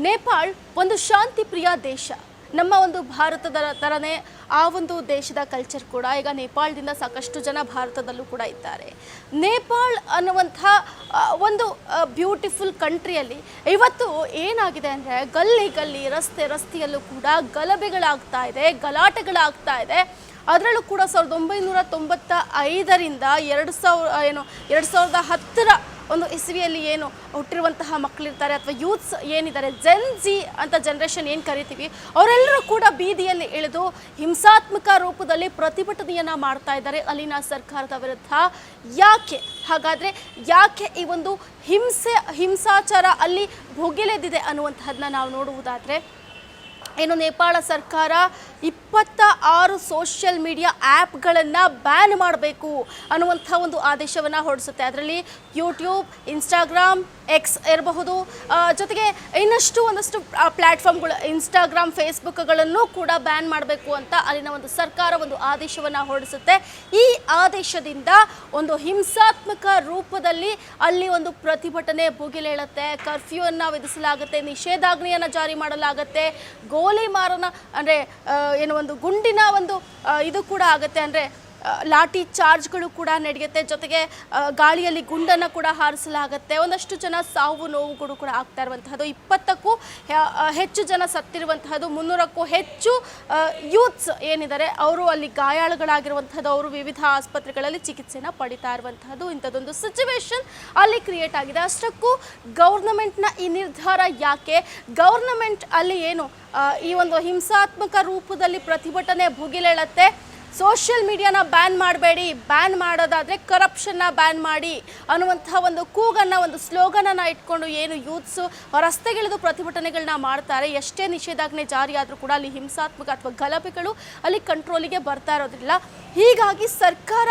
ನೇಪಾಳ್ ಒಂದು ಶಾಂತಿ ಪ್ರಿಯ ದೇಶ. ನಮ್ಮ ಒಂದು ಭಾರತದ ಥರನೇ ಆ ಒಂದು ದೇಶದ ಕಲ್ಚರ್ ಕೂಡ ಈಗ ನೇಪಾಳದಿಂದ ಸಾಕಷ್ಟು ಜನ ಭಾರತದಲ್ಲೂ ಕೂಡ ಇದ್ದಾರೆ. ನೇಪಾಳ್ ಅನ್ನುವಂಥ ಒಂದು ಬ್ಯೂಟಿಫುಲ್ ಕಂಟ್ರಿಯಲ್ಲಿ ಇವತ್ತು ಏನಾಗಿದೆ ಅಂದರೆ ಗಲ್ಲಿ ಗಲ್ಲಿ ರಸ್ತೆಯಲ್ಲೂ ಕೂಡ ಗಲಭೆಗಳಾಗ್ತಾ ಇದೆ, ಗಲಾಟೆಗಳಾಗ್ತಾ ಇದೆ. ಅದರಲ್ಲೂ ಕೂಡ 1995ರಿಂದ 2010 ಒಂದು ಇಸ್ವಿಯಲ್ಲಿ ಏನು ಹುಟ್ಟಿರುವಂತಹ ಮಕ್ಕಳಿರ್ತಾರೆ ಅಥವಾ ಯೂತ್ಸ್ ಏನಿದ್ದಾರೆ, ಜೆನ್ಜಿ ಅಂತ ಜನರೇಷನ್ ಏನು ಕರಿತೀವಿ, ಅವರೆಲ್ಲರೂ ಕೂಡ ಬೀದಿಯಲ್ಲಿ ಇಳಿದು ಹಿಂಸಾತ್ಮಕ ರೂಪದಲ್ಲಿ ಪ್ರತಿಭಟನೆಯನ್ನು ಮಾಡ್ತಾ ಇದ್ದಾರೆ ಅಲ್ಲಿನ ಸರ್ಕಾರದ ವಿರುದ್ಧ. ಹಾಗಾದರೆ ಯಾಕೆ ಈ ಒಂದು ಹಿಂಸಾಚಾರ ಅಲ್ಲಿ ಭುಗಿಲೆದಿದೆ ಅನ್ನುವಂಥದ್ದನ್ನ ನಾವು ನೋಡುವುದಾದರೆ, ಏನು ನೇಪಾಳ ಸರ್ಕಾರ 26 ಸೋಷಿಯಲ್ ಮೀಡಿಯಾ ಆ್ಯಪ್ಗಳನ್ನು ಬ್ಯಾನ್ ಮಾಡಬೇಕು ಅನ್ನುವಂಥ ಒಂದು ಆದೇಶವನ್ನು ಹೊರಡಿಸುತ್ತೆ. ಅದರಲ್ಲಿ ಯೂಟ್ಯೂಬ್, ಇನ್ಸ್ಟಾಗ್ರಾಮ್, ಎಕ್ಸ್ ಇರಬಹುದು, ಜೊತೆಗೆ ಒಂದಷ್ಟು ಪ್ಲ್ಯಾಟ್ಫಾರ್ಮ್ಗಳು ಇನ್ಸ್ಟಾಗ್ರಾಮ್, ಫೇಸ್ಬುಕ್ಗಳನ್ನು ಕೂಡ ಬ್ಯಾನ್ ಮಾಡಬೇಕು ಅಂತ ಅಲ್ಲಿನ ಒಂದು ಸರ್ಕಾರ ಒಂದು ಆದೇಶವನ್ನು ಹೊರಡಿಸುತ್ತೆ. ಈ ಆದೇಶದಿಂದ ಒಂದು ಹಿಂಸಾತ್ಮಕ ರೂಪದಲ್ಲಿ ಅಲ್ಲಿ ಒಂದು ಪ್ರತಿಭಟನೆ ಭುಗಿಲೇಳುತ್ತೆ. ಕರ್ಫ್ಯೂವನ್ನು ವಿಧಿಸಲಾಗುತ್ತೆ, ನಿಷೇಧಾಜ್ಞೆಯನ್ನು ಜಾರಿ ಮಾಡಲಾಗುತ್ತೆ, ಗೋಲಿ ಮಾರನ ಅಂದರೆ ಒಂದು ಗುಂಡಿನ ಒಂದು ಇದು ಕೂಡ ಆಗುತ್ತೆ, ಅಂದರೆ ಲಾಠಿ ಚಾರ್ಜ್ಗಳು ಕೂಡ ನಡೆಯುತ್ತೆ. ಜೊತೆಗೆ ಗಾಳಿಯಲ್ಲಿ ಗುಂಡನ್ನು ಕೂಡ ಹಾರಿಸಲಾಗುತ್ತೆ. ಒಂದಷ್ಟು ಜನ ಸಾವು ನೋವುಗಳು ಕೂಡ ಆಗ್ತಾ ಇರುವಂತಹದ್ದು, 20ಕ್ಕೂ ಹೆಚ್ಚು ಜನ ಸತ್ತಿರುವಂತಹದ್ದು, 300ಕ್ಕೂ ಹೆಚ್ಚು ಯೂತ್ಸ್ ಏನಿದ್ದಾರೆ ಅವರು ಅಲ್ಲಿ ಗಾಯಾಳುಗಳಾಗಿರುವಂಥದ್ದು, ಅವರು ವಿವಿಧ ಆಸ್ಪತ್ರೆಗಳಲ್ಲಿ ಚಿಕಿತ್ಸೆನ ಪಡಿತಾ ಇರುವಂತಹದ್ದು. ಇಂಥದ್ದೊಂದು ಸಿಚುವೇಶನ್ ಅಲ್ಲಿ ಕ್ರಿಯೇಟ್ ಆಗಿದೆ. ಅಷ್ಟಕ್ಕೂ ಗೌರ್ನಮೆಂಟ್ನ ಈ ನಿರ್ಧಾರ ಯಾಕೆ? ಗೌರ್ನಮೆಂಟ್ ಅಲ್ಲಿ ಏನು ಈ ಒಂದು ಹಿಂಸಾತ್ಮಕ ರೂಪದಲ್ಲಿ ಪ್ರತಿಭಟನೆ ಭುಗಿಲೇಳುತ್ತೆ, ಸೋಷಿಯಲ್ ಮೀಡಿಯಾನ ಬ್ಯಾನ್ ಮಾಡಬೇಡಿ, ಬ್ಯಾನ್ ಮಾಡೋದಾದರೆ ಕರಪ್ಷನ್ನ ಬ್ಯಾನ್ ಮಾಡಿ ಅನ್ನುವಂಥ ಒಂದು ಕೂಗನ್ನು, ಒಂದು ಸ್ಲೋಗನನ್ನು ಇಟ್ಕೊಂಡು ಏನು ಯೂತ್ಸು ರಸ್ತೆಗಿಳಿದು ಪ್ರತಿಭಟನೆಗಳನ್ನ ಮಾಡ್ತಾರೆ. ಎಷ್ಟೇ ನಿಷೇಧಾಜ್ಞೆ ಜಾರಿ ಆದರೂ ಕೂಡ ಅಲ್ಲಿ ಹಿಂಸಾತ್ಮಕ ಅಥವಾ ಗಲಭೆಗಳು ಅಲ್ಲಿ ಕಂಟ್ರೋಲಿಗೆ ಬರ್ತಾ ಇರೋದಿಲ್ಲ. ಹೀಗಾಗಿ ಸರ್ಕಾರ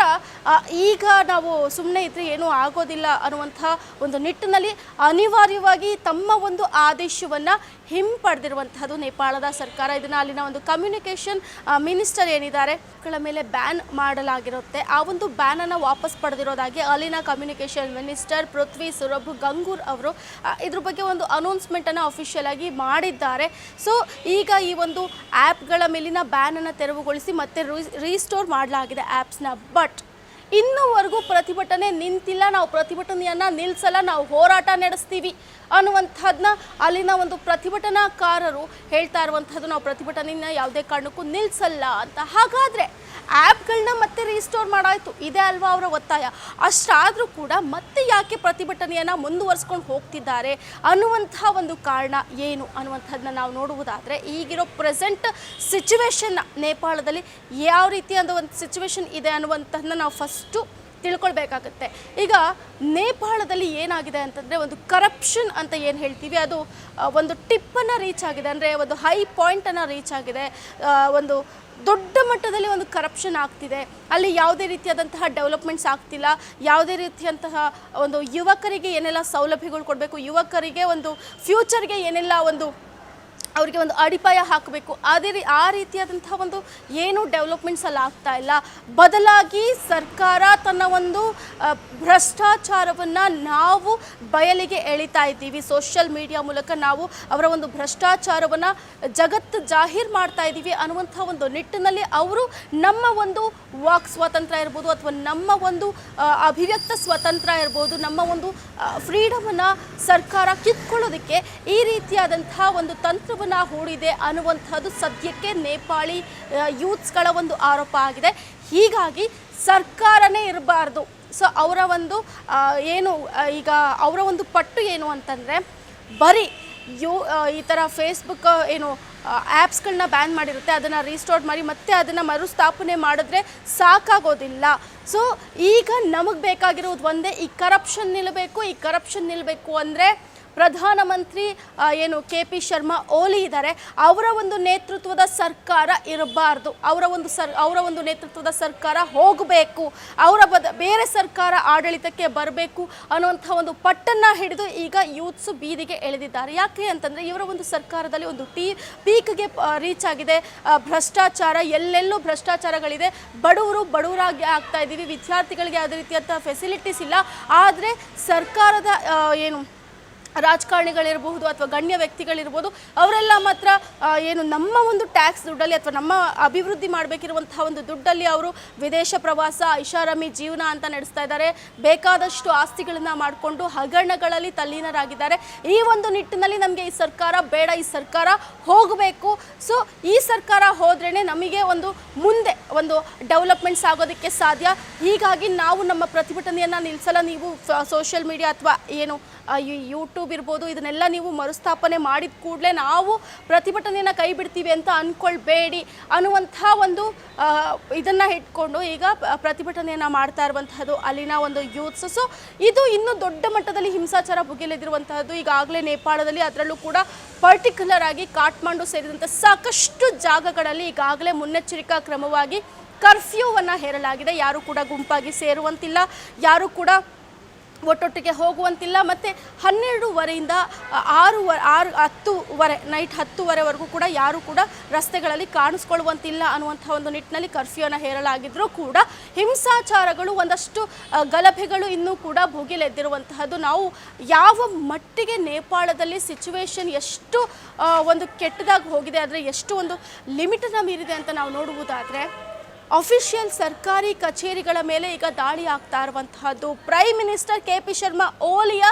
ಈಗ ನಾವು ಸುಮ್ಮನೆ ಇದ್ದರೆ ಏನೂ ಆಗೋದಿಲ್ಲ ಅನ್ನುವಂಥ ಒಂದು ನಿಟ್ಟಿನಲ್ಲಿ ಅನಿವಾರ್ಯವಾಗಿ ತಮ್ಮ ಒಂದು ಆದೇಶವನ್ನು ಹಿಂಪಡೆದಿರುವಂಥದ್ದು ನೇಪಾಳದ ಸರ್ಕಾರ. ಇದನ್ನು ಅಲ್ಲಿನ ಒಂದು ಕಮ್ಯುನಿಕೇಷನ್ ಮಿನಿಸ್ಟರ್ ಏನಿದ್ದಾರೆ ಗಳ ಮೇಲೆ ಬ್ಯಾನ್ ಮಾಡಲಾಗಿರುತ್ತೆ. ಆ ಒಂದು ಬ್ಯಾನನ್ನು ವಾಪಸ್ ಪಡೆದಿರೋದಾಗಿ ಅಲ್ಲಿನ ಕಮ್ಯುನಿಕೇಷನ್ ಮಿನಿಸ್ಟರ್ ಪೃಥ್ವಿ ಸುರಭ್ ಗಂಗೂರ್ ಅವರು ಇದ್ರ ಬಗ್ಗೆ ಒಂದು ಅನೌನ್ಸ್ಮೆಂಟನ್ನು ಅಫಿಷಿಯಲ್ ಆಗಿ ಮಾಡಿದ್ದಾರೆ. ಸೊ ಈಗ ಈ ಒಂದು ಆ್ಯಪ್ಗಳ ಮೇಲಿನ ಬ್ಯಾನನ್ನು ತೆರವುಗೊಳಿಸಿ ಮತ್ತೆ ರೀಸ್ಟೋರ್ ಮಾಡಲಾಗಿದೆ ಆ್ಯಪ್ಸ್ನ. ಬಟ್ ಇನ್ನೂವರೆಗೂ ಪ್ರತಿಭಟನೆ ನಿಂತಿಲ್ಲ, ನಾವು ಪ್ರತಿಭಟನೆಯನ್ನು ನಿಲ್ಲಿಸಲ್ಲ, ನಾವು ಹೋರಾಟ ನಡೆಸ್ತೀವಿ ಅನ್ನುವಂಥದ್ದನ್ನ ಅಲ್ಲಿನ ಒಂದು ಪ್ರತಿಭಟನಾಕಾರರು ಹೇಳ್ತಾ ಇರುವಂಥದ್ದು. ನಾವು ಪ್ರತಿಭಟನೆಯನ್ನು ಯಾವುದೇ ಕಾರಣಕ್ಕೂ ನಿಲ್ಲಿಸಲ್ಲ ಅಂತ. ಹಾಗಾದರೆ ಆ್ಯಪ್ಗಳನ್ನ ಮತ್ತೆ ರೀಸ್ಟೋರ್ ಮಾಡಾಯಿತು, ಇದೇ ಅಲ್ವಾ ಅವರ ಒತ್ತಾಯ. ಅಷ್ಟಾದರೂ ಕೂಡ ಮತ್ತೆ ಯಾಕೆ ಪ್ರತಿಭಟನೆಯನ್ನು ಮುಂದುವರಿಸ್ಕೊಂಡು ಹೋಗ್ತಿದ್ದಾರೆ ಅನ್ನುವಂಥ ಒಂದು ಕಾರಣ ಏನು ಅನ್ನುವಂಥದ್ದನ್ನ ನಾವು ನೋಡುವುದಾದರೆ, ಈಗಿರೋ ಪ್ರೆಸೆಂಟ್ ಸಿಚುವೇಶನ್ನ ನೇಪಾಳದಲ್ಲಿ ಯಾವ ರೀತಿಯಾದ ಒಂದು ಸಿಚುವೇಶನ್ ಇದೆ ಅನ್ನುವಂಥದ್ದನ್ನ ನಾವು ಫಸ್ಟು ತಿಳ್ಕೊಳ್ಬೇಕಾಗತ್ತೆ. ಈಗ ನೇಪಾಳದಲ್ಲಿ ಏನಾಗಿದೆ ಅಂತಂದರೆ, ಒಂದು ಕರಪ್ಷನ್ ಅಂತ ಏನು ಹೇಳ್ತೀವಿ ಅದು ಒಂದು ಟಿಪ್ಪನ್ನು ರೀಚ್ ಆಗಿದೆ, ಅಂದರೆ ಒಂದು ಹೈ ಪಾಯಿಂಟನ್ನು ರೀಚ್ ಆಗಿದೆ. ಒಂದು ದೊಡ್ಡ ಮಟ್ಟದಲ್ಲಿ ಒಂದು ಕರಪ್ಷನ್ ಆಗ್ತಿದೆ. ಅಲ್ಲಿ ಯಾವುದೇ ರೀತಿಯಾದಂತಹ ಡೆವಲಪ್ಮೆಂಟ್ಸ್ ಆಗ್ತಿಲ್ಲ. ಯಾವುದೇ ರೀತಿಯಂತಹ ಒಂದು ಯುವಕರಿಗೆ ಏನೆಲ್ಲ ಸೌಲಭ್ಯಗಳು ಕೊಡಬೇಕು, ಯುವಕರಿಗೆ ಒಂದು ಫ್ಯೂಚರ್ಗೆ ಏನೆಲ್ಲ ಒಂದು ಅವರಿಗೆ ಒಂದು ಅಡಿಪಾಯ ಹಾಕಬೇಕು, ಆ ರೀತಿಯಾದಂಥ ಒಂದು ಏನು ಡೆವಲಪ್ಮೆಂಟ್ಸ್ ಅಲ್ಲಿ ಆಗ್ತಾ ಇಲ್ಲ. ಬದಲಾಗಿ ಸರ್ಕಾರ ತನ್ನ ಒಂದು ಭ್ರಷ್ಟಾಚಾರವನ್ನು ನಾವು ಬಯಲಿಗೆ ಎಳಿತಾ ಇದ್ದೀವಿ. ಸೋಷಿಯಲ್ ಮೀಡಿಯಾ ಮೂಲಕ ನಾವು ಅವರ ಒಂದು ಭ್ರಷ್ಟಾಚಾರವನ್ನು ಜಗತ್ತು ಜಾಹೀರ್ ಮಾಡ್ತಾ ಇದ್ದೀವಿ ಅನ್ನುವಂಥ ಒಂದು ನಿಟ್ಟಿನಲ್ಲಿ ಅವರು ನಮ್ಮ ಒಂದು ವಾಕ್ ಸ್ವಾತಂತ್ರ್ಯ ಇರ್ಬೋದು, ಅಥವಾ ನಮ್ಮ ಒಂದು ಅಭಿವ್ಯಕ್ತ ಸ್ವಾತಂತ್ರ್ಯ ಇರ್ಬೋದು, ನಮ್ಮ ಒಂದು ಫ್ರೀಡಮನ್ನು ಸರ್ಕಾರ ಕಿತ್ಕೊಳ್ಳೋದಕ್ಕೆ ಈ ರೀತಿಯಾದಂಥ ಒಂದು ತಂತ್ರವನ್ನು ಹೂಡಿದೆ ಅನ್ನುವಂಥದ್ದು ಸದ್ಯಕ್ಕೆ ನೇಪಾಳಿ ಯೂತ್ಸ್ಗಳ ಒಂದು ಆರೋಪ ಆಗಿದೆ. ಹೀಗಾಗಿ ಸರ್ಕಾರನೇ ಇರಬಾರ್ದು. ಸೊ ಅವರ ಒಂದು ಏನು ಈಗ ಅವರ ಒಂದು ಪಟ್ಟು ಏನು ಅಂತಂದರೆ, ಬರೀ ಈ ಥರ ಫೇಸ್ಬುಕ್ ಏನು ಆ್ಯಪ್ಸ್ಗಳನ್ನ ಬ್ಯಾನ್ ಮಾಡಿರುತ್ತೆ, ಅದನ್ನು ರೀಸ್ಟೋರ್ ಮಾಡಿ ಮತ್ತೆ ಅದನ್ನು ಮರುಸ್ಥಾಪನೆ ಮಾಡಿದ್ರೆ ಸಾಕಾಗೋದಿಲ್ಲ. ಸೊ ಈಗ ನಮಗೆ ಬೇಕಾಗಿರೋದು ಒಂದೇ, ಈ ಕರಪ್ಷನ್ ನಿಲ್ಲಬೇಕು ಅಂದರೆ ಪ್ರಧಾನಮಂತ್ರಿ ಏನು KP ಶರ್ಮಾ ಓಲಿ ಇದ್ದಾರೆ, ಅವರ ಒಂದು ನೇತೃತ್ವದ ಸರ್ಕಾರ ಇರಬಾರ್ದು. ಅವರ ಒಂದು ನೇತೃತ್ವದ ಸರ್ಕಾರ ಹೋಗಬೇಕು, ಬೇರೆ ಸರ್ಕಾರ ಆಡಳಿತಕ್ಕೆ ಬರಬೇಕು ಅನ್ನುವಂಥ ಒಂದು ಪಟ್ಟನ್ನು ಹಿಡಿದು ಈಗ ಯೂತ್ಸ್ ಬೀದಿಗೆ ಎಳೆದಿದ್ದಾರೆ. ಯಾಕೆ ಅಂತಂದರೆ, ಇವರ ಒಂದು ಸರ್ಕಾರದಲ್ಲಿ ಒಂದು ಪೀಕ್ಗೆ ರೀಚ್ ಆಗಿದೆ ಭ್ರಷ್ಟಾಚಾರ. ಎಲ್ಲೆಲ್ಲೂ ಭ್ರಷ್ಟಾಚಾರಗಳಿದೆ. ಬಡವರಾಗಿ ಆಗ್ತಾ ಇದ್ದೀವಿ. ವಿದ್ಯಾರ್ಥಿಗಳಿಗೆ ಯಾವುದೇ ರೀತಿಯಂಥ ಫೆಸಿಲಿಟೀಸ್ ಇಲ್ಲ. ಆದರೆ ಸರ್ಕಾರದ ಏನು ರಾಜಕಾರಣಿಗಳಿರಬಹುದು ಅಥವಾ ಗಣ್ಯ ವ್ಯಕ್ತಿಗಳಿರ್ಬೋದು, ಅವರೆಲ್ಲ ಮಾತ್ರ ಏನು ನಮ್ಮ ಒಂದು ಟ್ಯಾಕ್ಸ್ ದುಡ್ಡಲ್ಲಿ ಅಥವಾ ನಮ್ಮ ಅಭಿವೃದ್ಧಿ ಮಾಡಬೇಕಿರುವಂತಹ ಒಂದು ದುಡ್ಡಲ್ಲಿ ಅವರು ವಿದೇಶ ಪ್ರವಾಸ, ಐಷಾರಾಮಿ ಜೀವನ ಅಂತ ನಡೆಸ್ತಾ ಇದ್ದಾರೆ. ಬೇಕಾದಷ್ಟು ಆಸ್ತಿಗಳನ್ನು ಮಾಡಿಕೊಂಡು ಹಗರಣಗಳಲ್ಲಿ ತಲ್ಲೀನರಾಗಿದ್ದಾರೆ. ಈ ಒಂದು ನಿಟ್ಟಿನಲ್ಲಿ ನಮಗೆ ಈ ಸರ್ಕಾರ ಬೇಡ, ಈ ಸರ್ಕಾರ ಹೋಗಬೇಕು. ಸೊ ಈ ಸರ್ಕಾರ ಹೋದ್ರೇ ನಮಗೆ ಒಂದು ಮುಂದೆ ಒಂದು ಡೆವಲಪ್ಮೆಂಟ್ಸ್ ಆಗೋದಕ್ಕೆ ಸಾಧ್ಯ. ಹೀಗಾಗಿ ನಾವು ನಮ್ಮ ಪ್ರತಿಭಟನೆಯನ್ನು ನಿಲ್ಲಿಸಲ್ಲ. ನೀವು ಸೋಷಿಯಲ್ ಮೀಡಿಯಾ ಅಥವಾ ಏನು ಯೂಟ್ಯೂಬ್ ಇರ್ಬೋದು, ಇದನ್ನೆಲ್ಲ ನೀವು ಮರುಸ್ಥಾಪನೆ ಮಾಡಿದ ಕೂಡಲೇ ನಾವು ಪ್ರತಿಭಟನೆಯನ್ನು ಕೈ ಬಿಡ್ತೀವಿ ಅಂತ ಅಂದ್ಕೊಳ್ಬೇಡಿ ಅನ್ನುವಂಥ ಒಂದು ಇದನ್ನು ಇಟ್ಕೊಂಡು ಈಗ ಪ್ರತಿಭಟನೆಯನ್ನು ಮಾಡ್ತಾ ಇರುವಂತಹದ್ದು ಅಲ್ಲಿನ ಒಂದು ಯೂತ್ಸ್. ಸೊ ಇದು ಇನ್ನೂ ದೊಡ್ಡ ಮಟ್ಟದಲ್ಲಿ ಹಿಂಸಾಚಾರ ಭುಗಿಲೆದಿರುವಂತಹದ್ದು. ಈಗಾಗಲೇ ನೇಪಾಳದಲ್ಲಿ, ಅದರಲ್ಲೂ ಕೂಡ ಪರ್ಟಿಕ್ಯುಲರ್ ಆಗಿ ಕಾಠ್ಮಂಡು ಸೇರಿದಂತೆ ಸಾಕಷ್ಟು ಜಾಗಗಳಲ್ಲಿ ಈಗಾಗಲೇ ಮುನ್ನೆಚ್ಚರಿಕಾ ಕ್ರಮವಾಗಿ ಕರ್ಫ್ಯೂವನ್ನು ಹೇರಲಾಗಿದೆ. ಯಾರು ಕೂಡ ಗುಂಪಾಗಿ ಸೇರುವಂತಿಲ್ಲ, ಯಾರು ಕೂಡ ಒಟ್ಟೊಟ್ಟಿಗೆ ಹೋಗುವಂತಿಲ್ಲ. ಮತ್ತು 12:30ಯಿಂದ 10:30 ನೈಟ್ 10:00ವರೆಗೂ ಕೂಡ ಯಾರು ಕೂಡ ರಸ್ತೆಗಳಲ್ಲಿ ಕಾಣಿಸ್ಕೊಳ್ಳುವಂತಿಲ್ಲ ಅನ್ನುವಂಥ ಒಂದು ನಿಟ್ಟಿನಲ್ಲಿ ಕರ್ಫ್ಯೂನ ಹೇರಲಾಗಿದ್ದರೂ ಕೂಡ ಹಿಂಸಾಚಾರಗಳು, ಒಂದಷ್ಟು ಗಲಭೆಗಳು ಇನ್ನೂ ಕೂಡ ಭುಗಿಲೆದ್ದಿರುವಂತಹದ್ದು. ನಾವು ಯಾವ ಮಟ್ಟಿಗೆ ನೇಪಾಳದಲ್ಲಿ ಸಿಚುವೇಶನ್ ಎಷ್ಟು ಒಂದು ಕೆಟ್ಟದಾಗಿ ಹೋಗಿದೆ, ಆದರೆ ಎಷ್ಟು ಒಂದು ಲಿಮಿಟನ್ನು ಮೀರಿದೆ ಅಂತ ನಾವು ನೋಡುವುದಾದರೆ, ಅಫಿಷಿಯಲ್ ಸರ್ಕಾರಿ ಕಚೇರಿಗಳ ಮೇಲೆ ಈಗ ದಾಳಿ ಆಗ್ತಾ ಇರುವಂತಹದ್ದು. ಪ್ರೈಮ್ ಮಿನಿಸ್ಟರ್ KP ಶರ್ಮಾ ಓಲಿಯ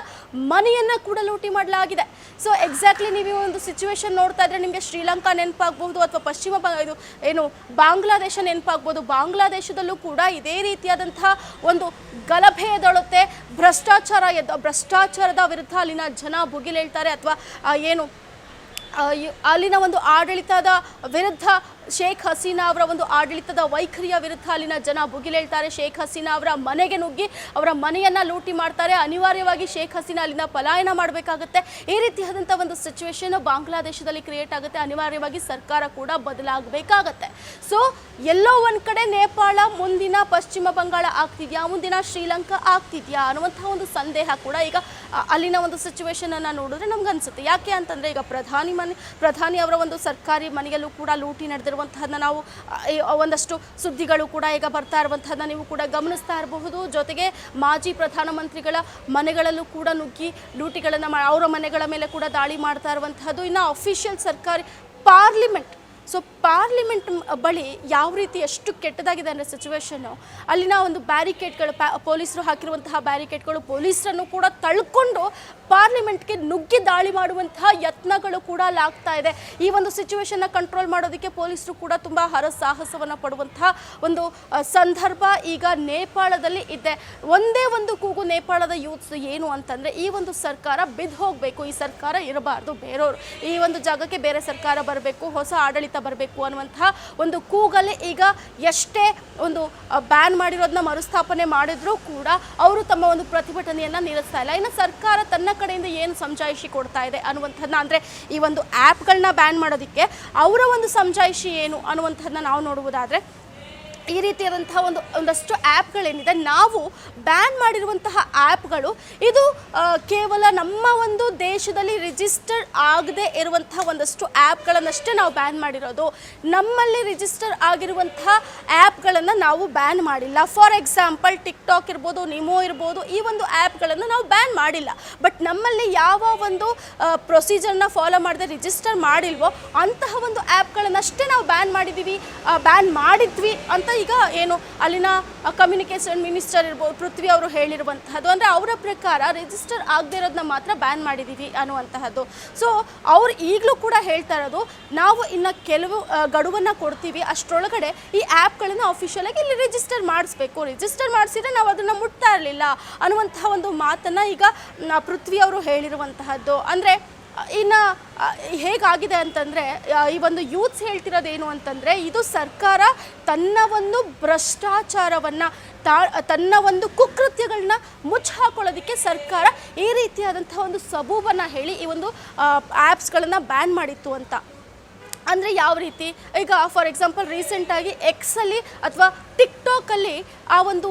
ಮನೆಯನ್ನು ಕೂಡ ಲೂಟಿ ಮಾಡಲಾಗಿದೆ. ಸೊ ಎಕ್ಸಾಕ್ಟ್ಲಿ ನೀವು ಒಂದು ಸಿಚುವೇಶನ್ ನೋಡ್ತಾ ಇದ್ರೆ ನಿಮಗೆ ಶ್ರೀಲಂಕಾ ನೆನಪಾಗಬಹುದು ಅಥವಾ ಇದು ಏನು ಬಾಂಗ್ಲಾದೇಶ ನೆನಪಾಗ್ಬೋದು. ಬಾಂಗ್ಲಾದೇಶದಲ್ಲೂ ಕೂಡ ಇದೇ ರೀತಿಯಾದಂತಹ ಒಂದು ಗಲಭೆ ಎದ್ದೊಳುತ್ತೆ. ಭ್ರಷ್ಟಾಚಾರದ ವಿರುದ್ಧ ಅಲ್ಲಿನ ಜನ ಭುಗಿಲೇಳ್ತಾರೆ. ಅಥವಾ ಏನು ಅಲ್ಲಿನ ಒಂದು ಆಡಳಿತದ ವಿರುದ್ಧ, ಶೇಖ್ ಹಸೀನಾ ಅವರ ಒಂದು ಆಡಳಿತದ ವೈಖರಿಯ ವಿರುದ್ಧ ಅಲ್ಲಿನ ಜನ ಭುಗಿಲೇಳ್ತಾರೆ. ಶೇಖ್ ಹಸೀನಾ ಅವರ ಮನೆಗೆ ನುಗ್ಗಿ ಅವರ ಮನೆಯನ್ನು ಲೂಟಿ ಮಾಡ್ತಾರೆ. ಅನಿವಾರ್ಯವಾಗಿ ಶೇಖ್ ಹಸೀನಾ ಅಲ್ಲಿಂದ ಪಲಾಯನ ಮಾಡಬೇಕಾಗುತ್ತೆ. ಈ ರೀತಿಯಾದಂಥ ಒಂದು ಸಿಚುವೇಶನ್ ಬಾಂಗ್ಲಾದೇಶದಲ್ಲಿ ಕ್ರಿಯೇಟ್ ಆಗುತ್ತೆ. ಅನಿವಾರ್ಯವಾಗಿ ಸರ್ಕಾರ ಕೂಡ ಬದಲಾಗಬೇಕಾಗತ್ತೆ. ಸೊ ಎಲ್ಲೋ ಒಂದು ಕಡೆ ನೇಪಾಳ, ಮುಂದಿನ ಪಶ್ಚಿಮ ಬಂಗಾಳ ಆಗ್ತಿದೆಯಾ, ಮುಂದಿನ ಶ್ರೀಲಂಕಾ ಆಗ್ತಿದೆಯಾ ಅನ್ನುವಂಥ ಒಂದು ಸಂದೇಹ ಕೂಡ ಈಗ ಅಲ್ಲಿನ ಒಂದು ಸಿಚುವೇಶನನ್ನು ನೋಡಿದ್ರೆ ನಮ್ಗೆ ಅನಿಸುತ್ತೆ. ಯಾಕೆ ಅಂತಂದರೆ ಈಗ ಪ್ರಧಾನಿ ಅವರ ಒಂದು ಸರ್ಕಾರಿ ಮನೆಯಲ್ಲೂ ಕೂಡ ಲೂಟಿ ನಡೆದಿರುವಂತಹದನ್ನ ನಾವು ಒಂದಷ್ಟು ಸುದ್ದಿಗಳು ಕೂಡ ಈಗ ಬರ್ತಾ ಇರುವಂತಹದನ್ನ ನೀವು ಕೂಡ ಗಮನಿಸ್ತಾ ಇರಬಹುದು. ಜೊತೆಗೆ ಮಾಜಿ ಪ್ರಧಾನಮಂತ್ರಿಗಳ ಮನೆಗಳಲ್ಲೂ ಕೂಡ ನುಗ್ಗಿ ಲೂಟಿಗಳನ್ನು ಅವರ ಮನೆಗಳ ಮೇಲೆ ಕೂಡ ದಾಳಿ ಮಾಡ್ತಾ ಇರುವಂತಹದ್ದು. ಇನ್ನು ಅಫಿಷಿಯಲ್ ಸರ್ಕಾರಿ ಪಾರ್ಲಿಮೆಂಟ್ ಬಳಿ ಯಾವ ರೀತಿ ಎಷ್ಟು ಕೆಟ್ಟದಾಗಿದೆ ಅಂದರೆ ಸಿಚುವೇಶನ್ನು, ಅಲ್ಲಿನ ಒಂದು ಬ್ಯಾರಿಕೇಡ್ಗಳು, ಪೊಲೀಸರು ಹಾಕಿರುವಂತಹ ಬ್ಯಾರಿಕೇಡ್ಗಳು ಪೊಲೀಸರನ್ನು ಕೂಡ ತಳ್ಕೊಂಡು ಪಾರ್ಲಿಮೆಂಟ್ಗೆ ನುಗ್ಗಿ ದಾಳಿ ಮಾಡುವಂತಹ ಯತ್ನಗಳು ಕೂಡ ಆಗ್ತಾ ಇದೆ. ಈ ಒಂದು ಸಿಚುವೇಶನ್ನ ಕಂಟ್ರೋಲ್ ಮಾಡೋದಕ್ಕೆ ಪೊಲೀಸರು ಕೂಡ ತುಂಬ ಹರಸಾಹಸವನ್ನು ಪಡುವಂತಹ ಒಂದು ಸಂದರ್ಭ ಈಗ ನೇಪಾಳದಲ್ಲಿ ಇದೆ. ಒಂದೇ ಒಂದು ಕೂಗು ನೇಪಾಳದ ಯೂತ್ಸ್ ಏನು ಅಂತಂದರೆ, ಈ ಒಂದು ಸರ್ಕಾರ ಬಿದ್ದು ಹೋಗಬೇಕು, ಈ ಸರ್ಕಾರ ಇರಬಾರ್ದು, ಬೇರೆಯವರು ಈ ಒಂದು ಜಾಗಕ್ಕೆ ಬೇರೆ ಸರ್ಕಾರ ಬರಬೇಕು, ಹೊಸ ಆಡಳಿತ ಬರಬೇಕು ಅನ್ನುವಂತಹ ಒಂದು ಕೂಗಲ್ಲಿ ಈಗ ಎಷ್ಟೇ ಒಂದು ಬ್ಯಾನ್ ಮಾಡಿರೋದನ್ನ ಮರುಸ್ಥಾಪನೆ ಮಾಡಿದ್ರೂ ಕೂಡ ಅವರು ತಮ್ಮ ಒಂದು ಪ್ರತಿಭಟನೆಯನ್ನು ನಿಲ್ಲಿಸ್ತಾ ಇಲ್ಲ. ಇನ್ನು ಸರ್ಕಾರ ತನ್ನ ಕಡೆಯಿಂದ ಏನು ಸಮಜಾಯಿಷಿ ಕೊಡ್ತಾ ಇದೆ ಅನ್ನುವಂಥದ್ದನ್ನ, ಅಂದರೆ ಈ ಒಂದು ಆ್ಯಪ್ಗಳನ್ನ ಬ್ಯಾನ್ ಮಾಡೋದಕ್ಕೆ ಅವರ ಒಂದು ಸಮಜಾಯಿಷಿ ಏನು ಅನ್ನುವಂಥದ್ದನ್ನ ನಾವು ನೋಡುವುದಾದರೆ, ಈ ರೀತಿಯಾದಂತಹ ಒಂದಷ್ಟು ಆ್ಯಪ್ಗಳೇನಿದೆ, ನಾವು ಬ್ಯಾನ್ ಮಾಡಿರುವಂತಹ ಆ್ಯಪ್ಗಳು ಇದು ಕೇವಲ ನಮ್ಮ ಒಂದು ದೇಶದಲ್ಲಿ ರಿಜಿಸ್ಟರ್ ಆಗದೆ ಇರುವಂತಹ ಒಂದಷ್ಟು ಆ್ಯಪ್ಗಳನ್ನಷ್ಟೇ ನಾವು ಬ್ಯಾನ್ ಮಾಡಿರೋದು. ನಮ್ಮಲ್ಲಿ ರಿಜಿಸ್ಟರ್ ಆಗಿರುವಂತಹ ಆ್ಯಪ್ಗಳನ್ನು ನಾವು ಬ್ಯಾನ್ ಮಾಡಿಲ್ಲ. ಫಾರ್ ಎಕ್ಸಾಂಪಲ್ ಟಿಕ್ಟಾಕ್ ಇರ್ಬೋದು, ನಿಮೋ ಇರ್ಬೋದು, ಈ ಒಂದು ಆ್ಯಪ್ಗಳನ್ನು ನಾವು ಬ್ಯಾನ್ ಮಾಡಿಲ್ಲ. ಬಟ್ ನಮ್ಮಲ್ಲಿ ಯಾವ ಒಂದು ಪ್ರೊಸೀಜರ್ನ ಫಾಲೋ ಮಾಡದೆ ರಿಜಿಸ್ಟರ್ ಮಾಡಿಲ್ವೋ ಅಂತಹ ಒಂದು ಆ್ಯಪ್ಗಳನ್ನಷ್ಟೇ ನಾವು ಬ್ಯಾನ್ ಮಾಡಿದ್ವಿ ಅಂತ ಈಗ ಏನು ಅಲ್ಲಿನ ಕಮ್ಯುನಿಕೇಷನ್ ಮಿನಿಸ್ಟರ್ ಇರ್ಬೋದು ಪೃಥ್ವಿ ಅವರು ಹೇಳಿರುವಂತಹದ್ದು. ಅಂದರೆ ಅವರ ಪ್ರಕಾರ ರಿಜಿಸ್ಟರ್ ಆಗದೆ ಇರೋದನ್ನ ಮಾತ್ರ ಬ್ಯಾನ್ ಮಾಡಿದ್ದೀವಿ ಅನ್ನುವಂತಹದ್ದು. ಸೊ ಅವ್ರು ಈಗಲೂ ಕೂಡ ಹೇಳ್ತಾ ಇರೋದು, ನಾವು ಇನ್ನು ಕೆಲವು ಗಡುವನ್ನು ಕೊಡ್ತೀವಿ, ಅಷ್ಟರೊಳಗಡೆ ಈ ಆ್ಯಪ್ಗಳನ್ನು ಅಫಿಷಿಯಲಾಗಿ ಇಲ್ಲಿ ರಿಜಿಸ್ಟರ್ ಮಾಡಿಸಿದ್ರೆ ನಾವು ಅದನ್ನು ಮುಟ್ತಾ ಇರಲಿಲ್ಲ ಅನ್ನುವಂತಹ ಒಂದು ಮಾತನ್ನು ಈಗ ಪೃಥ್ವಿ ಅವರು ಹೇಳಿರುವಂತಹದ್ದು. ಅಂದರೆ ಇನ್ನು ಹೇಗಾಗಿದೆ ಅಂತಂದರೆ, ಈ ಒಂದು ಯೂತ್ಸ್ ಹೇಳ್ತಿರೋದೇನು ಅಂತಂದರೆ, ಇದು ಸರ್ಕಾರ ತನ್ನ ಒಂದು ಭ್ರಷ್ಟಾಚಾರವನ್ನು, ತನ್ನ ಒಂದು ಕುಕೃತ್ಯಗಳನ್ನ ಮುಚ್ಚಿ ಹಾಕೊಳ್ಳೋದಕ್ಕೆ ಸರ್ಕಾರ ಈ ರೀತಿಯಾದಂಥ ಒಂದು ಸಬೂಬನ್ನು ಹೇಳಿ ಈ ಒಂದು ಆ್ಯಪ್ಸ್ಗಳನ್ನು ಬ್ಯಾನ್ ಮಾಡಿತ್ತು ಅಂತ. ಅಂದರೆ ಯಾವ ರೀತಿ, ಈಗ ಫಾರ್ ಎಕ್ಸಾಂಪಲ್ ರೀಸೆಂಟಾಗಿ ಎಕ್ಸಲ್ಲಿ ಅಥವಾ ಟಿಕ್ಟಾಕ್ ಅಲ್ಲಿ ಆ ಒಂದು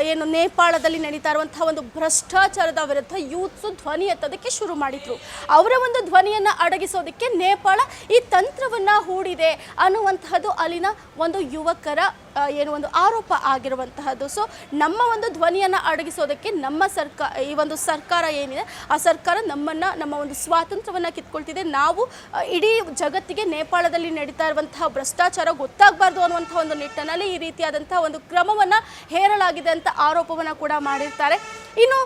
ಏನು ನೇಪಾಳದಲ್ಲಿ ನಡೀತಾ ಇರುವಂತಹ ಒಂದು ಭ್ರಷ್ಟಾಚಾರದ ವಿರುದ್ಧ ಯೂತ್ಸು ಧ್ವನಿ ಎತ್ತೋದಕ್ಕೆ ಶುರು ಮಾಡಿದ್ರು. ಅವರ ಒಂದು ಧ್ವನಿಯನ್ನು ಅಡಗಿಸೋದಕ್ಕೆ ನೇಪಾಳ ಈ ತಂತ್ರವನ್ನು ಹೂಡಿದೆ ಅನ್ನುವಂತಹದ್ದು ಅಲ್ಲಿನ ಒಂದು ಯುವಕರ ಏನು ಒಂದು ಆರೋಪ ಆಗಿರುವಂತಹದ್ದು. ಸೊ ನಮ್ಮ ಒಂದು ಧ್ವನಿಯನ್ನು ಅಡಗಿಸೋದಕ್ಕೆ ನಮ್ಮ ಈ ಒಂದು ಸರ್ಕಾರ ಏನಿದೆ ಆ ಸರ್ಕಾರ ನಮ್ಮ ಒಂದು ಸ್ವಾತಂತ್ರ್ಯವನ್ನು ಕಿತ್ಕೊಳ್ತಿದೆ. ನಾವು ಇಡೀ ಜಗತ್ತಿಗೆ ನೇಪಾಳದಲ್ಲಿ ನಡೀತಾ ಇರುವಂತಹ ಭ್ರಷ್ಟಾಚಾರ ಗೊತ್ತಾಗಬಾರ್ದು ಅನ್ನುವಂಥ ಒಂದು ನಿಟ್ಟಿನಲ್ಲಿ ಈ ರೀತಿಯಾದಂತಹ ಒಂದು ಕ್ರಮವನ್ನು ಹೇರಲಾಗಿದೆ ಅಂತ ಆರೋಪವನ್ನು ಕೂಡ ಮಾಡಿರ್ತಾರೆ. ಇನ್ನು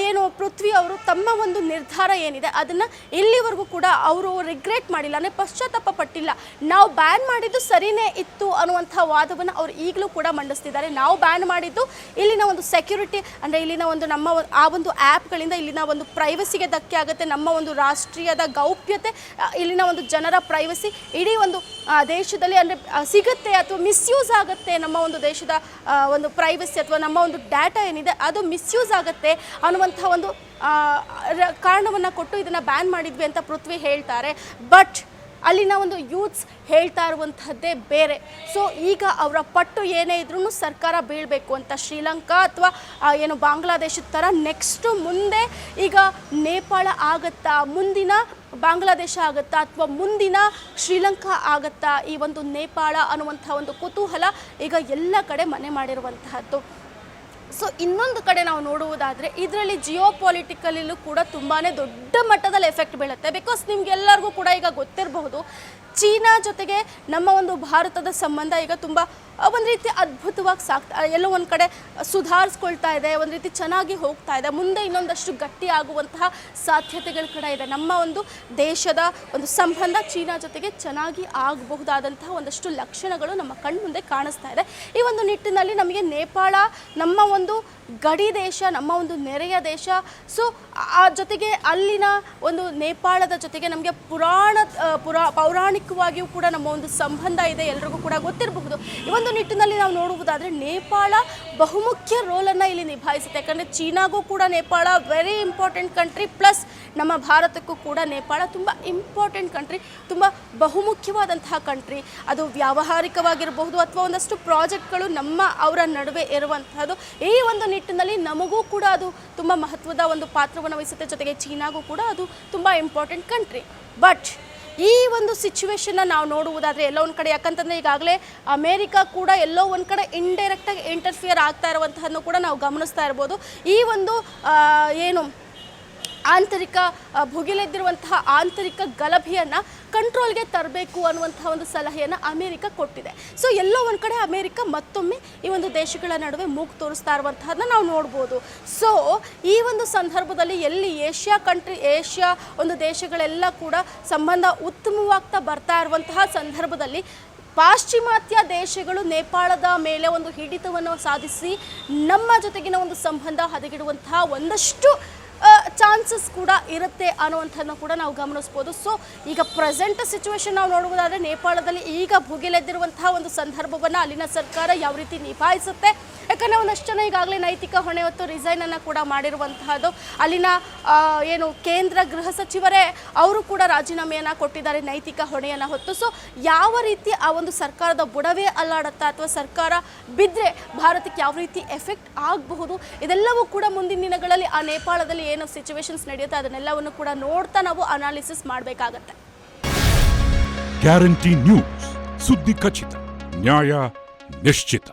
ಏನು ಪೃಥ್ವಿ ಅವರು ತಮ್ಮ ಒಂದು ನಿರ್ಧಾರ ಏನಿದೆ ಅದನ್ನು ಇಲ್ಲಿವರೆಗೂ ಕೂಡ ಅವರು ರಿಗ್ರೆಟ್ ಮಾಡಿಲ್ಲ, ಅಂದರೆ ಪಶ್ಚಾತ್ತಾಪ ಪಟ್ಟಿಲ್ಲ. ನಾವು ಬ್ಯಾನ್ ಮಾಡಿದ್ದು ಸರಿನೇ ಇತ್ತು ಅನ್ನುವಂಥ ವಾದವನ್ನು ಅವರು ಈಗಲೂ ಕೂಡ ಮಂಡಿಸ್ತಿದ್ದಾರೆ. ನಾವು ಬ್ಯಾನ್ ಮಾಡಿದ್ದು ಇಲ್ಲಿನ ಒಂದು ಸೆಕ್ಯೂರಿಟಿ, ಅಂದರೆ ಇಲ್ಲಿನ ಒಂದು ನಮ್ಮ ಆ ಒಂದು ಆ್ಯಪ್ಗಳಿಂದ ಇಲ್ಲಿನ ಒಂದು ಪ್ರೈವಸಿಗೆ ಧಕ್ಕೆ ಆಗುತ್ತೆ, ನಮ್ಮ ಒಂದು ರಾಷ್ಟ್ರೀಯದ ಗೌಪ್ಯತೆ, ಇಲ್ಲಿನ ಒಂದು ಜನರ ಪ್ರೈವಸಿ ಇಡೀ ಒಂದು ದೇಶದಲ್ಲಿ ಅಂದರೆ ಸಿಗುತ್ತೆ ಅಥವಾ ಮಿಸ್ಯೂಸ್ ಆಗುತ್ತೆ, ನಮ್ಮ ಒಂದು ದೇಶದ ಒಂದು ಪ್ರೈವಸಿ ಅಥವಾ ನಮ್ಮ ಒಂದು ಡಾಟಾ ಏನಿದೆ ಅದು ಮಿಸ್ಯೂಸ್ ಆಗುತ್ತೆ ಅನ್ನುವಂಥ ಒಂದು ಕಾರಣವನ್ನು ಕೊಟ್ಟು ಇದನ್ನು ಬ್ಯಾನ್ ಮಾಡಿದ್ವಿ ಅಂತ ಪೃಥ್ವಿ ಹೇಳ್ತಾರೆ. ಬಟ್ ಅಲ್ಲಿನ ಒಂದು ಯೂತ್ಸ್ ಹೇಳ್ತಾ ಇರುವಂಥದ್ದೇ ಬೇರೆ. ಸೊ ಈಗ ಅವರ ಪಟ್ಟು ಏನೇ ಇದ್ರೂ ಸರ್ಕಾರ ಬೀಳಬೇಕು ಅಂತ ಶ್ರೀಲಂಕಾ ಅಥವಾ ಏನು ಬಾಂಗ್ಲಾದೇಶದ ಥರ ನೆಕ್ಸ್ಟು ಮುಂದೆ ಈಗ ನೇಪಾಳ ಆಗುತ್ತಾ, ಮುಂದಿನ ಬಾಂಗ್ಲಾದೇಶ ಆಗುತ್ತಾ ಅಥವಾ ಮುಂದಿನ ಶ್ರೀಲಂಕಾ ಆಗುತ್ತಾ, ಈ ಒಂದು ನೇಪಾಳ ಅನ್ನುವಂಥ ಒಂದು ಕುತೂಹಲ ಈಗ ಎಲ್ಲ ಕಡೆ ಮನೆ ಮಾಡಿರುವಂತಹದ್ದು. ಸೊ ಇನ್ನೊಂದು ಕಡೆ ನಾವು ನೋಡುವುದಾದರೆ ಇದರಲ್ಲಿ ಜಿಯೋ ಪೊಲಿಟಿಕಲಲ್ಲೂ ಕೂಡ ತುಂಬಾ ದೊಡ್ಡ ಮಟ್ಟದಲ್ಲಿ ಎಫೆಕ್ಟ್ ಬೀಳುತ್ತೆ. ಬಿಕಾಸ್ ನಿಮಗೆಲ್ಲರಿಗೂ ಕೂಡ ಈಗ ಗೊತ್ತಿರಬಹುದು, ಚೀನಾ ಜೊತೆಗೆ ನಮ್ಮ ಒಂದು ಭಾರತದ ಸಂಬಂಧ ಈಗ ತುಂಬ ಒಂದು ರೀತಿ ಅದ್ಭುತವಾಗಿ ಎಲ್ಲೋ ಒಂದು ಕಡೆ ಸುಧಾರಿಸ್ಕೊಳ್ತಾ ಇದೆ, ಒಂದು ರೀತಿ ಚೆನ್ನಾಗಿ ಹೋಗ್ತಾ ಇದೆ, ಮುಂದೆ ಇನ್ನೊಂದಷ್ಟು ಗಟ್ಟಿ ಆಗುವಂತಹ ಸಾಧ್ಯತೆಗಳ ಕಡೆ ಇದೆ. ನಮ್ಮ ಒಂದು ದೇಶದ ಒಂದು ಸಂಬಂಧ ಚೀನಾ ಜೊತೆಗೆ ಚೆನ್ನಾಗಿ ಆಗಬಹುದಾದಂತಹ ಒಂದಷ್ಟು ಲಕ್ಷಣಗಳು ನಮ್ಮ ಕಣ್ಮುಂದೆ ಕಾಣಿಸ್ತಾ ಇದೆ. ಈ ಒಂದು ನಿಟ್ಟಿನಲ್ಲಿ ನಮಗೆ ನೇಪಾಳ ನಮ್ಮ ಒಂದು ಗಡಿ ದೇಶ, ನಮ್ಮ ಒಂದು ನೆರೆಯ ದೇಶ. ಸೊ ಆ ಜೊತೆಗೆ ಅಲ್ಲಿನ ಒಂದು ನೇಪಾಳದ ಜೊತೆಗೆ ನಮಗೆ ಪೌರಾಣಿಕವಾಗಿಯೂ ಕೂಡ ನಮ್ಮ ಒಂದು ಸಂಬಂಧ ಇದೆ, ಎಲ್ರಿಗೂ ಕೂಡ ಗೊತ್ತಿರಬಹುದು. ಈ ಒಂದು ನಿಟ್ಟಿನಲ್ಲಿ ನಾವು ನೋಡುವುದಾದರೆ ನೇಪಾಳ ಬಹುಮುಖ್ಯ ರೋಲನ್ನು ಇಲ್ಲಿ ನಿಭಾಯಿಸುತ್ತೆ. ಯಾಕಂದರೆ ಚೀನಾಗೂ ಕೂಡ Nepal very important country, plus ನಮ್ಮ ಭಾರತಕ್ಕೂ ಕೂಡ ನೇಪಾಳ ತುಂಬ ಇಂಪಾರ್ಟೆಂಟ್ ಕಂಟ್ರಿ, ತುಂಬ ಬಹುಮುಖ್ಯವಾದಂತಹ ಕಂಟ್ರಿ. ಅದು ವ್ಯಾವಹಾರಿಕವಾಗಿರಬಹುದು ಅಥವಾ ಒಂದಷ್ಟು ಪ್ರಾಜೆಕ್ಟ್ಗಳು ಅವರ ನಡುವೆ ಇರುವಂತಹದ್ದು. ಈ ಒಂದು ನಿಟ್ಟಿನಲ್ಲಿ ನಮಗೂ ಕೂಡ ಅದು ತುಂಬ ಮಹತ್ವದ ಒಂದು ಪಾತ್ರವನ್ನು ವಹಿಸುತ್ತೆ. ಜೊತೆಗೆ ಚೀನಾಗೂ ಕೂಡ ಅದು ತುಂಬ ಇಂಪಾರ್ಟೆಂಟ್ ಕಂಟ್ರಿ. ಬಟ್ ಈ ಒಂದು ಸಿಚುವೇಶನ್ನ ನಾವು ನೋಡುವುದಾದರೆ ಎಲ್ಲೋ ಒಂದು ಕಡೆ, ಯಾಕಂತಂದರೆ ಈಗಾಗಲೇ ಅಮೇರಿಕಾ ಕೂಡ ಎಲ್ಲೋ ಒಂದು ಕಡೆ ಇಂಡೈರೆಕ್ಟಾಗಿ ಇಂಟರ್ಫಿಯರ್ ಆಗ್ತಾ ಇರುವಂತಹನ್ನು ಕೂಡ ನಾವು ಗಮನಿಸ್ತಾ ಇರ್ಬೋದು. ಈ ಒಂದು ಏನು ಆಂತರಿಕ ಭುಗಿಲೆದ್ದಿರುವಂತಹ ಆಂತರಿಕ ಗಲಭೆಯನ್ನು ಕಂಟ್ರೋಲ್ಗೆ ತರಬೇಕು ಅನ್ನುವಂತಹ ಒಂದು ಸಲಹೆಯನ್ನು ಅಮೇರಿಕ ಕೊಟ್ಟಿದೆ. ಸೊ ಎಲ್ಲೋ ಒಂದು ಕಡೆ ಅಮೇರಿಕ ಮತ್ತೊಮ್ಮೆ ಈ ಒಂದು ದೇಶಗಳ ನಡುವೆ ಮೂಗು ತೋರಿಸ್ತಾ ಇರುವಂತಹದನ್ನ ನಾವು ನೋಡ್ಬೋದು. ಸೊ ಈ ಒಂದು ಸಂದರ್ಭದಲ್ಲಿ ಎಲ್ಲಿ ಏಷ್ಯಾ ಒಂದು ದೇಶಗಳೆಲ್ಲ ಕೂಡ ಸಂಬಂಧ ಉತ್ತಮವಾಗ್ತಾ ಬರ್ತಾ ಇರುವಂತಹ ಸಂದರ್ಭದಲ್ಲಿ ಪಾಶ್ಚಿಮಾತ್ಯ ದೇಶಗಳು ನೇಪಾಳದ ಮೇಲೆ ಒಂದು ಹಿಡಿತವನ್ನು ಸಾಧಿಸಿ ನಮ್ಮ ಜೊತೆಗಿನ ಒಂದು ಸಂಬಂಧ ಹದಗೆಡುವಂತಹ ಒಂದಷ್ಟು ಚಾನ್ಸಸ್ ಕೂಡ ಇರುತ್ತೆ ಅನ್ನುವಂಥದ್ದನ್ನು ಕೂಡ ನಾವು ಗಮನಿಸ್ಬೋದು. ಸೊ ಈಗ ಪ್ರೆಸೆಂಟ್ ಸಿಚುವೇಶನ್ ನಾವು ನೋಡುವುದಾದರೆ ನೇಪಾಳದಲ್ಲಿ ಈಗ ಭುಗಿಲೆದ್ದಿರುವಂತಹ ಒಂದು ಸಂದರ್ಭವನ್ನು ಅಲ್ಲಿನ ಸರ್ಕಾರ ಯಾವ ರೀತಿ ನಿಭಾಯಿಸುತ್ತೆ. ಯಾಕಂದರೆ ಒಂದಷ್ಟು ಜನ ಈಗಾಗಲೇ ನೈತಿಕ ಹೊಣೆ ಹೊತ್ತು ರಿಸೈನನ್ನು ಕೂಡ ಮಾಡಿರುವಂತಹದ್ದು. ಅಲ್ಲಿನ ಏನು ಕೇಂದ್ರ ಗೃಹ ಸಚಿವರೇ ಅವರು ಕೂಡ ರಾಜೀನಾಮೆಯನ್ನು ಕೊಟ್ಟಿದ್ದಾರೆ ನೈತಿಕ ಹೊಣೆಯನ್ನು ಹೊತ್ತು. ಸೊ ಯಾವ ರೀತಿ ಆ ಒಂದು ಸರ್ಕಾರದ ಬುಡವೇ ಅಲ್ಲಾಡುತ್ತಾ ಅಥವಾ ಸರ್ಕಾರ ಬಿದ್ದರೆ ಭಾರತಕ್ಕೆ ಯಾವ ರೀತಿ ಎಫೆಕ್ಟ್ ಆಗಬಹುದು, ಇದೆಲ್ಲವೂ ಕೂಡ ಮುಂದಿನ ದಿನಗಳಲ್ಲಿ ಆ ನೇಪಾಳದಲ್ಲಿ ಏನು ಸಿಚುವೇಶನ್ಸ್ ನಡೆಯುತ್ತೆ ಅದನ್ನೆಲ್ಲವನ್ನು ಕೂಡ ನೋಡ್ತಾ ನಾವು ಅನಾಲಿಸಿಸ್ ಮಾಡಬೇಕಾಗತ್ತೆ. ಗ್ಯಾರಂಟಿ ನ್ಯೂಸ್, ಸುದ್ದಿ ಖಚಿತ, ನ್ಯಾಯ ನಿಶ್ಚಿತ.